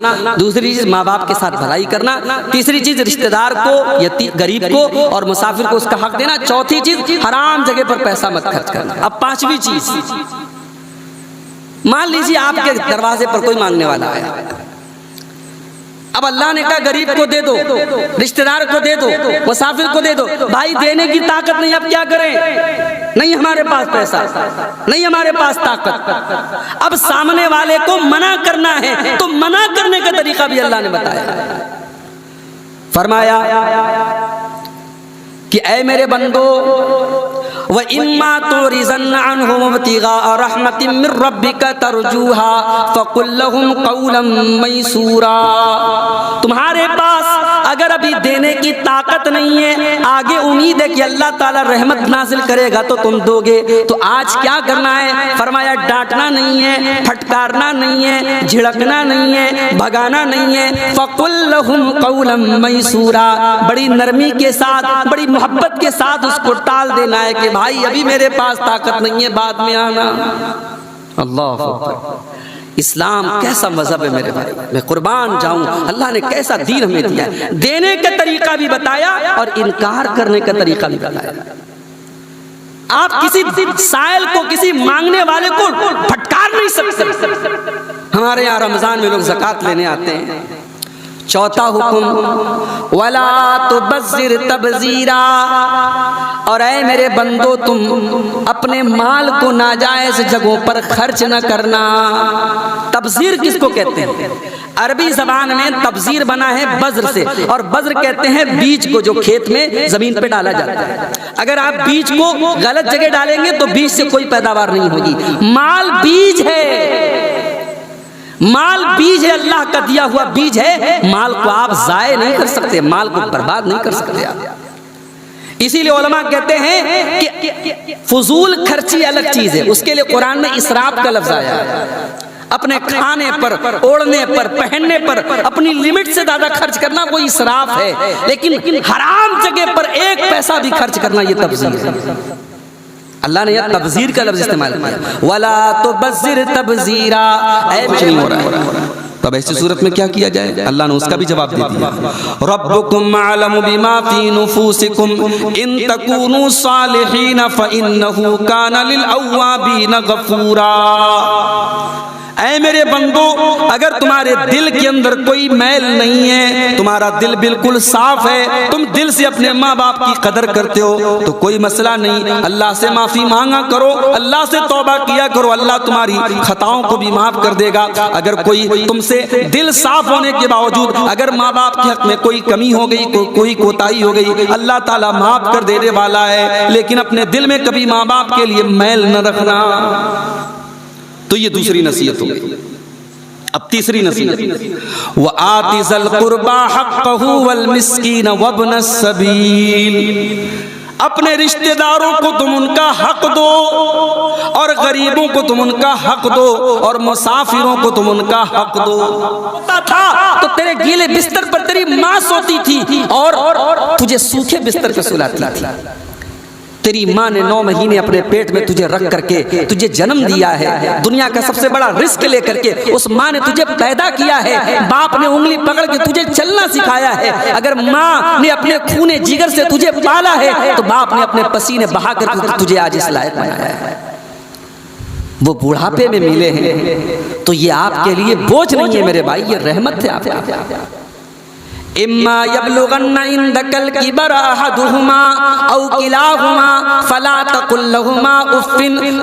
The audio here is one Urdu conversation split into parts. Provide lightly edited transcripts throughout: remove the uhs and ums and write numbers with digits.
دوسری چیز ماں باپ کے ساتھ بھلائی کرنا، تیسری چیز رشتہ دار کو، غریب کو اور مسافر کو اس کا حق دینا، چوتھی چیز حرام جگہ پر پیسہ مت خرچ کرنا۔ اب پانچویں چیز، مان لیجیے آپ کے دروازے پر کوئی مانگنے والا آیا، اب اللہ نے کہا غریب کو دے دو، رشتہ دار کو دے دو، مسافر کو دے دو، بھائی دینے کی طاقت نہیں، اب کیا کریں؟ نہیں ہمارے پاس پیسہ، نہیں ہمارے پاس طاقت۔ اب سامنے والے کو منع کرنا ہے تو منع کرنے کا طریقہ بھی اللہ نے بتایا، فرمایا کہ اے میرے بندو وَإِمَّا تُعْرِضَنَّ عَنْهُمُ ابْتِغَاءَ رَحْمَةٍ مِّن رَّبِّكَ تَرْجُوهَا فَقُل لَّهُمْ قَوْلًا مَّيْسُورًا۔ تمہارے پاس اگر ابھی دینے کی طاقت نہیں ہے، آگے امید ہے کہ اللہ تعالیٰ رحمت نازل کرے گا تو تم دو گے، تو آج کیا کرنا ہے؟ فرمایا ڈانٹنا نہیں ہے، پھٹکارنا نہیں ہے، جھڑکنا نہیں ہے، بھگانا نہیں ہے، فَقُل لَّهُمْ قَوْلًا مَّيْسُورًا، بڑی نرمی کے ساتھ، بڑی محبت کے ساتھ اس کو ٹال دینا ہے کہ بھائی ابھی میرے پاس طاقت نہیں ہے، بعد میں آنا۔ اللہ اکبر، اسلام کیسا مذہب ہے میرے بھائی، میں قربان جاؤں، اللہ نے کیسا دین ہمیں دیا ہے، دینے کا طریقہ بھی بتایا اور انکار کرنے کا طریقہ بھی بتایا۔ آپ کسی سائل کو، کسی مانگنے والے کو پھٹکار نہیں سکتے۔ ہمارے یہاں رمضان میں لوگ زکوٰۃ لینے آتے ہیں، چوتھا حکم وَلَا تُبَذِّرْ تَبْذِيرًا، اور اے میرے بندو تم اپنے مال کو ناجائز جگہوں پر خرچ نہ کرنا۔ تبذیر کس کو کہتے ہیں؟ عربی زبان میں تبذیر بنا ہے بذر سے، اور بذر کہتے ہیں بیج کو جو کھیت میں زمین پہ ڈالا جاتا ہے۔ اگر آپ بیج کو غلط جگہ ڈالیں گے تو بیج سے کوئی پیداوار نہیں ہوگی۔ مال بیج ہے، مال بیج ہے، اللہ کا دیا ہوا بیج ہے، مال کو آپ ضائع نہیں کر سکتے، مال کو برباد نہیں کر سکتے آپ۔ اسی لیے علماء کہتے ہیں کہ فضول خرچی الگ چیز ہے، اس کے لیے قرآن میں اسراف کا لفظ آیا ہے۔ اپنے کھانے پر، اوڑھنے پر، پہننے پر اپنی لمٹ سے زیادہ خرچ کرنا وہ اسراف ہے، لیکن حرام جگہ پر ایک پیسہ بھی خرچ کرنا یہ تبذیر ہے۔ اللہ نے یہ تبذیر کا لفظ استعمال کیا، وَلَا تُبَذِّرْ تَبْذِيرًا، اے کچھ نہیں ہو رہا ہے۔ تب ایسی صورت میں کیا کیا جائے؟ اللہ نے اس کا بھی جواب دے دیا، رَبُّكُمْ أَعْلَمُ بِمَا فِي نُفُوسِكُمْ إِن تَكُونُوا صَالِحِينَ فَإِنَّهُ كَانَ لِلْأَوَّابِينَ غَفُورًا۔ اے میرے بندو اگر تمہارے دل کے اندر کوئی میل نہیں ہے، تمہارا دل بالکل صاف ہے، تم دل سے اپنے ماں باپ کی قدر کرتے ہو تو کوئی مسئلہ نہیں، اللہ سے معافی مانگا کرو، اللہ سے توبہ کیا کرو، اللہ تمہاری خطاؤں کو بھی معاف کر دے گا۔ اگر کوئی تم سے دل صاف ہونے کے باوجود اگر ماں باپ کے حق میں کوئی کمی ہو گئی، کوئی کوتاہی ہو گئی، اللہ تعالیٰ معاف کر دینے والا ہے، لیکن اپنے دل میں کبھی ماں باپ کے لیے میل نہ رکھنا۔ تو یہ دوسری نصیحت ہو گئی۔ اب تیسری نصیحت، وَآتِ ذَا الْقُرْبَىٰ حَقَّهُ وَالْمِسْكِينَ وَابْنَ السَّبِيلِ، اپنے رشتہ داروں کو تم ان کا حق دو اور غریبوں کو تم ان کا حق دو اور مسافروں کو تم ان کا حق دو۔ تھا تو تیرے گیلے بستر پر تیری ماں سوتی تھی اور تجھے سوکھے بستر پہ سلاتی تھی۔ تیری ماں نے 9 مہینے اپنے پیٹ میں تجھے رکھ کر کے تجھے جنم دیا ہے، دنیا کا سب سے بڑا رزق لے کر کے اس ماں نے تجھے پیدا کیا ہے، باپ نے انگلی پکڑ کے تجھے چلنا سکھایا ہے۔ اگر ماں نے اپنے خون جگر سے تجھے پالا ہے تو باپ نے اپنے پسینے بہا کر کے تجھے آج اس لائق بنایا ہے۔ وہ بوڑھاپے میں ملے ہیں تو یہ آپ کے لیے بوجھ نہیں ہے میرے بھائی، یہ رحمت ہے آپ کے۔ اما یبلغن عندک الکبر احدہما او کلاہما فلا تقل لہما اف،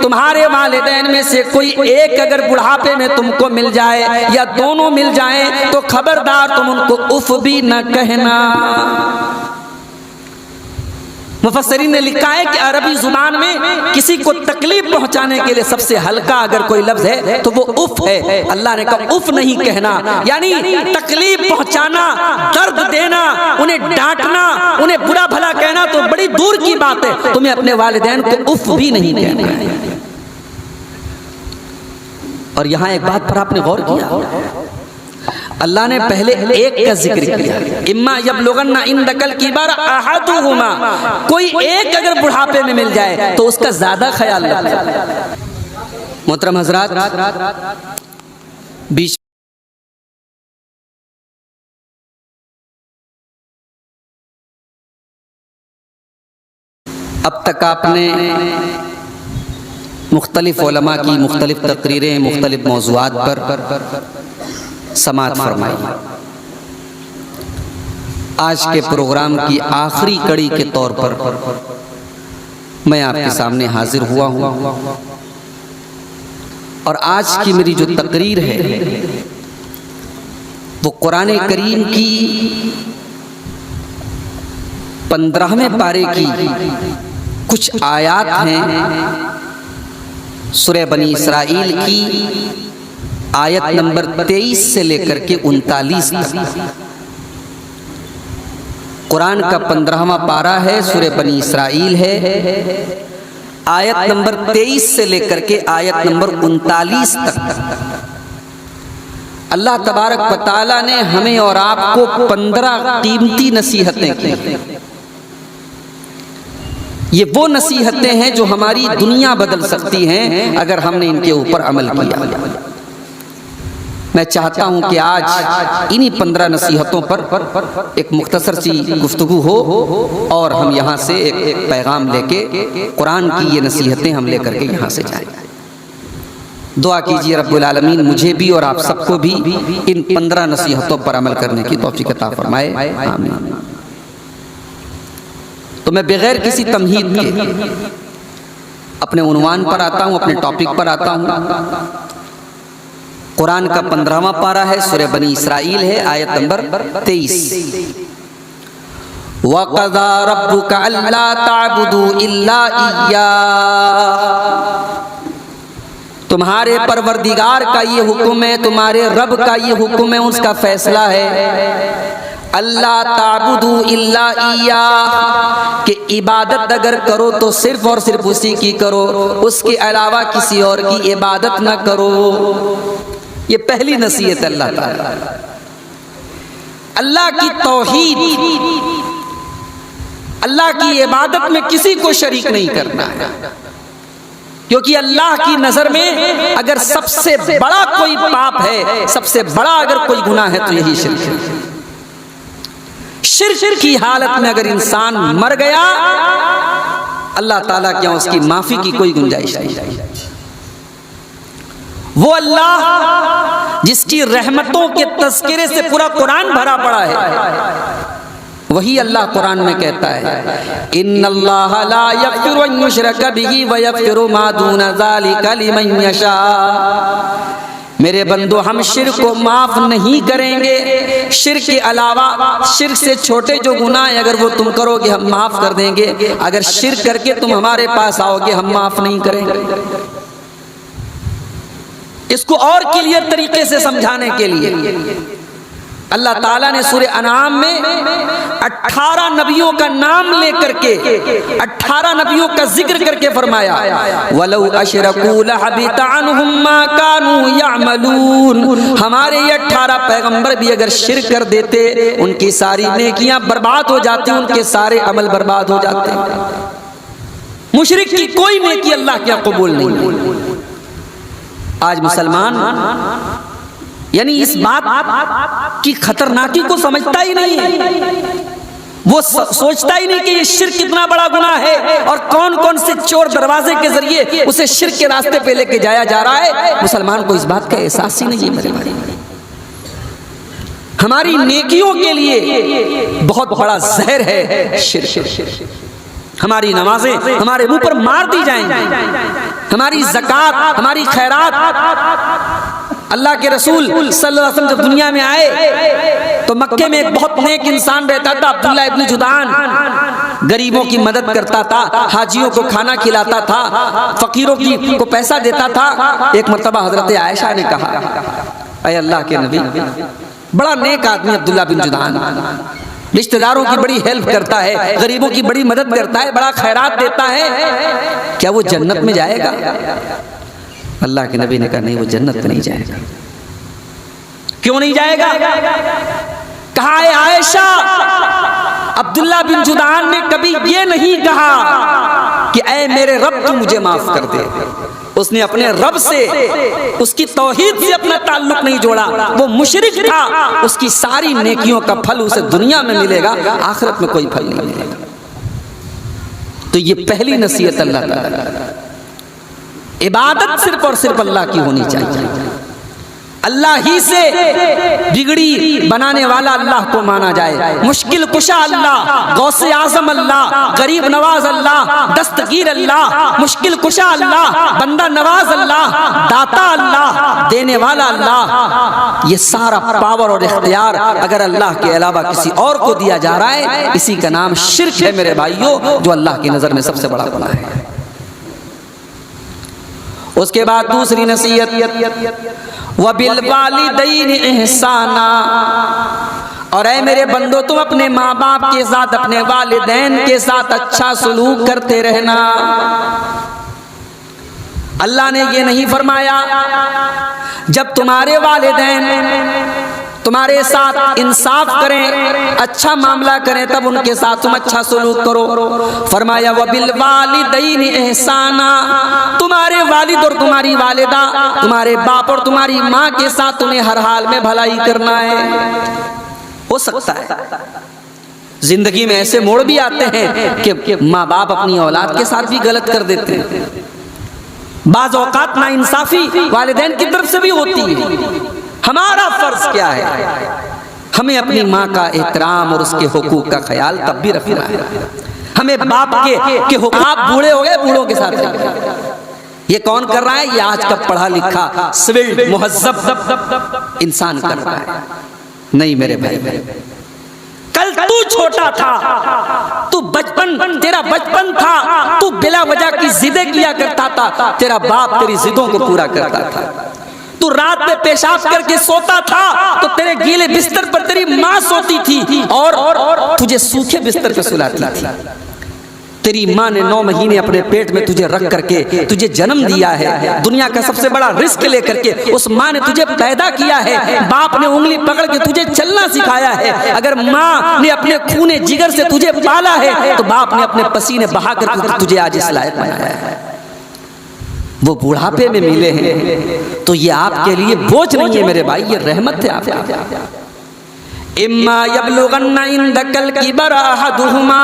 تمہارے والدین میں سے کوئی ایک اگر بڑھاپے میں تم کو مل جائے یا دونوں مل جائیں تو خبردار تم ان کو اف بھی نہ کہنا۔ مفسرین نے لکھا ہے کہ عربی زبان میں کسی کو تکلیف پہنچانے کے لیے سب سے ہلکا اگر کوئی لفظ ہے تو وہ اف ہے۔ اللہ نے کہا اف نہیں کہنا، یعنی تکلیف پہنچانا، درد دینا، انہیں ڈانٹنا، انہیں برا بھلا کہنا تو بڑی دور کی بات ہے، تمہیں اپنے والدین کو اف بھی نہیں کہنا ہے۔ اور یہاں ایک بات پر آپ نے غور کیا، اللہ نے پہلے ایک کا ذکر کیا، اما یبلغن عندک الکبر احدہما، کوئی ایک اگر بڑھاپے میں مل جائے تو اس کا زیادہ خیال رکھنا۔ محترم حضرات، بیچ اب تک آپ نے مختلف علماء کی مختلف تقریریں مختلف موضوعات پر سماعت فرمائی. آج کے پروگرام کی آخری کڑی کے طور پر میں آپ کے سامنے حاضر ہوا ہوں، اور آج کی میری جو تقریر ہے وہ قرآن کریم کی 15ویں پارے کی کچھ آیات ہیں. سورہ بنی اسرائیل کی آیت نمبر 23 سے لے کر کے 39 تک. قرآن کا 15واں پارہ ہے، سورہ بنی اسرائیل ہے، آیت نمبر 23 سے لے کر کے آیت نمبر 39 تک. اللہ تبارک و تعالیٰ نے ہمیں اور آپ کو 15 قیمتی نصیحتیں کی. یہ وہ نصیحتیں ہیں جو ہماری دنیا بدل سکتی ہیں اگر ہم نے ان کے اوپر عمل کیا. میں چاہتا ہوں کہ آج انہی 15 نصیحتوں پر ایک مختصر سی گفتگو ہو اور ہم یہاں سے ایک پیغام لے کے قرآن کی یہ نصیحتیں ہم لے کر کے یہاں سے جائیں. دعا کیجیے رب العالمین مجھے بھی اور آپ سب کو بھی ان 15 نصیحتوں پر عمل کرنے کی توفیق عطا فرمائے. آمین. تو میں بغیر کسی تمہید کے اپنے عنوان پر آتا ہوں، اپنے ٹاپک پر آتا ہوں. قرآن کا 15واں پارہ ہے، سورہ بنی اسرائیل ہے، آیت نمبر 23. وَقَضَى رَبُّكَ أَلَّا تَعْبُدُوا إِلَّا إِيَّاهُ. تمہارے پروردگار کا یہ حکم ہے، تمہارے رب کا یہ حکم ہے، اس کا فیصلہ ہے اللہ تعبدوا الا ایاہ، کہ عبادت اگر کرو تو صرف اور صرف اسی کی کرو، اس کے علاوہ کسی اور کی عبادت نہ کرو. یہ پہلی نصیحت اللہ تعالی، اللہ کی توحید، اللہ کی عبادت میں کسی کو شریک نہیں کرنا ہے. کیونکہ اللہ کی نظر میں اگر سب سے بڑا کوئی پاپ ہے، سب سے بڑا اگر کوئی گناہ ہے تو یہی شرک ہے. شرک کی حالت میں اگر انسان مر گیا اللہ تعالیٰ کیا اس کی معافی کی کوئی گنجائش نہیں. وہ اللہ جس کی رحمتوں کے تذکرے سے پورا قرآن بھرا پڑا ہے، وہی اللہ قرآن میں کہتا ہے ان اللہ لا یغفر ان یشرک بہ ویغفر ما دون ذلک لمن یشاء. میرے بندو ہم شرک کو معاف نہیں کریں گے، شرک کے علاوہ شرک سے چھوٹے جو گناہ ہیں اگر وہ تم کرو گے ہم معاف کر دیں گے، اگر شرک کر کے تم ہمارے پاس آؤ گے ہم معاف نہیں کریں گے. اس کو اور کلیئر طریقے سے سمجھانے کے لیے اللہ تعالیٰ نے سورہ انعام میں 18 نبیوں کا نام لے کر کے 18 نبیوں کا ذکر کر کے فرمایا وَلَوْ أَشْرَكُوا لَحَبِطَ عَنْهُمْ مَا كَانُوا يَعْمَلُونَ. ہمارے یہ 18 پیغمبر بھی اگر شرک کر دیتے ان کی ساری نیکیاں برباد ہو جاتی، ان کے سارے عمل برباد ہو جاتے. مشرک کی کوئی نیکی اللہ کیا قبول نہیں. آج مسلمان یعنی اس بات کی خطرناکی کو سمجھتا ہی نہیں ہے، وہ سوچتا ہی نہیں کہ یہ شرک کتنا بڑا گناہ ہے اور کون کون سے چور دروازے کے ذریعے اسے شرک کے راستے پہ لے کے جایا جا رہا ہے. مسلمان کو اس بات کا احساس ہی نہیں ہے. میرے بھائی ہماری نیکیوں کے لیے بہت بڑا زہر ہے شرک. ہماری نمازیں ہمارے منہ پر مار دی جائیں گی، ہماری زکوٰۃ، ہماری خیرات. اللہ کے رسول صلی اللہ علیہ وسلم جب دنیا میں آئے تو مکے میں ایک بہت نیک انسان رہتا تھا، عبداللہ ابن جدعان. غریبوں کی مدد کرتا تھا، حاجیوں کو کھانا کھلاتا تھا، فقیروں کو پیسہ دیتا تھا. ایک مرتبہ حضرت عائشہ نے کہا اے اللہ کے نبی، بڑا نیک آدمی عبداللہ بن جدعان، رشتہ داروں کی بڑی ہیلپ کرتا ہے، غریبوں کی بڑی مدد کرتا ہے، بڑا خیرات دیتا ہے، کیا وہ جنت میں جائے گا؟ اللہ کے نبی نے کہا نہیں، وہ جنت میں نہیں جائے گا. کیوں نہیں جائے گا؟ کہا اے عائشہ، عبداللہ بن جدعان نے کبھی یہ نہیں کہا کہ اے میرے رب تو مجھے معاف کر دے. اس نے اپنے رب سے، اس کی توحید سے اپنا تعلق نہیں جوڑا. وہ مشرک تھا، اس کی ساری نیکیوں کا پھل اسے دنیا میں ملے گا، آخرت میں کوئی پھل نہیں ملے گا. تو یہ پہلی نصیحت اللہ تعالیٰ، عبادت صرف اور صرف اللہ کی ہونی چاہیے، اللہ ہی سے بگڑی بنانے والا اللہ کو مانا جائے، مشکل کشا اللہ، غوث اعظم اللہ، غریب نواز اللہ، دستگیر اللہ، مشکل کشا اللہ، بندہ نواز اللہ، داتا اللہ، دینے والا اللہ، یہ سارا پاور اور اختیار اگر اللہ کے علاوہ کسی اور کو دیا جا رہا ہے، اسی کا نام شرک ہے میرے بھائیوں، جو اللہ کی نظر میں سب سے بڑا گناہ ہے۔ اس کے بعد دوسری نصیحت، وَبِالْوَالِدَيْنِ إِحْسَانًا، اور اے میرے بندو تم اپنے ماں باپ کے ساتھ، اپنے والدین کے ساتھ اچھا سلوک کرتے رہنا۔ اللہ نے یہ نہیں فرمایا جب تمہارے والدین تمہارے ساتھ انصاف کریں، اچھا معاملہ کریں، تب ان کے ساتھ تم اچھا سلوک کرو۔ فرمایا وَبِالْوَالِدَيْنِ إِحْسَانًا، تمہارے والد اور تمہاری والدہ، تمہارے باپ اور تمہاری ماں کے ساتھ تمہیں ہر حال میں بھلائی کرنا ہے۔ ہو سکتا ہے زندگی میں ایسے موڑ بھی آتے ہیں کہ ماں باپ اپنی اولاد کے ساتھ بھی غلط کر دیتے ہیں، بعض اوقات نا انصافی والدین کی طرف سے بھی ہوتی ہے۔ ہمارا فرض کیا ہے؟ ہمیں اپنی ماں کا احترام اور اس کے حقوق کا خیال تب بھی رکھنا ہے۔ ہمیں باپ کے حقوق، بوڑھے ہو گئے بوڑھوں کے ساتھ یہ کون کر رہا ہے؟ یہ آج کا پڑھا لکھا سویل مہذب انسان کر رہا ہے۔ نہیں میرے بھائی، کل تو چھوٹا تھا، تو تیرا بچپن تھا، تو بلا وجہ کی ضدیں کیا کرتا تھا، تیرا باپ تیری ضدوں کو پورا کرتا تھا۔ تو رات میں پیشاب کر کے سوتا تھا تو تیرے گیلے بستر پر تیری ماں سوتی تھی اور تجھے سوکھے بستر پہ سلاتی تھی۔ تیری ماں نے 9 مہینے اپنے پیٹ میں تجھے رکھ کر کے تجھے جنم دیا ہے، دنیا کا سب سے بڑا رزق لے کر کے اس ماں نے تجھے پیدا کیا ہے، باپ نے انگلی پکڑ کے تجھے چلنا سکھایا ہے۔ اگر ماں نے اپنے خون جگر سے تجھے پالا ہے تو باپ نے اپنے پسینے بہا کر تجھے آج اس لائق بنایا ہے۔ وہ بوڑھاپے میں ملے ہیں تو یہ آپ کے لیے بوجھ نہیں ہے میرے بھائی، یہ رحمت ہے آپ کے۔ اما یبلغن عندک الکبر احدہما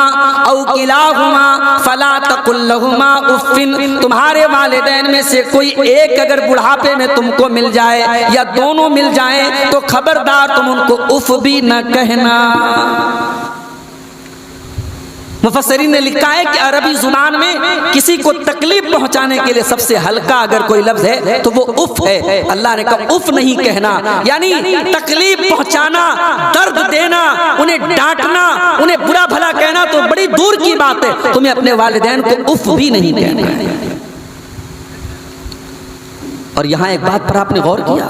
او کلاہما فلا تقل لہما اف، تمہارے والدین میں سے کوئی ایک اگر بڑھاپے میں تم کو مل جائے یا دونوں مل جائیں تو خبردار تم ان کو اف بھی نہ کہنا۔ مفسرین نے لکھا ہے کہ عربی زبان میں کسی کو تکلیف پہنچانے کے لیے سب سے ہلکا اگر کوئی لفظ ہے تو وہ اف ہے۔ اللہ نے کہا اف نہیں کہنا، یعنی تکلیف پہنچانا، درد دینا، انہیں ڈانٹنا، انہیں برا بھلا کہنا تو بڑی دور کی بات ہے، تمہیں اپنے والدین کو اف بھی نہیں کہنا ہے۔ اور یہاں ایک بات پر آپ نے غور کیا،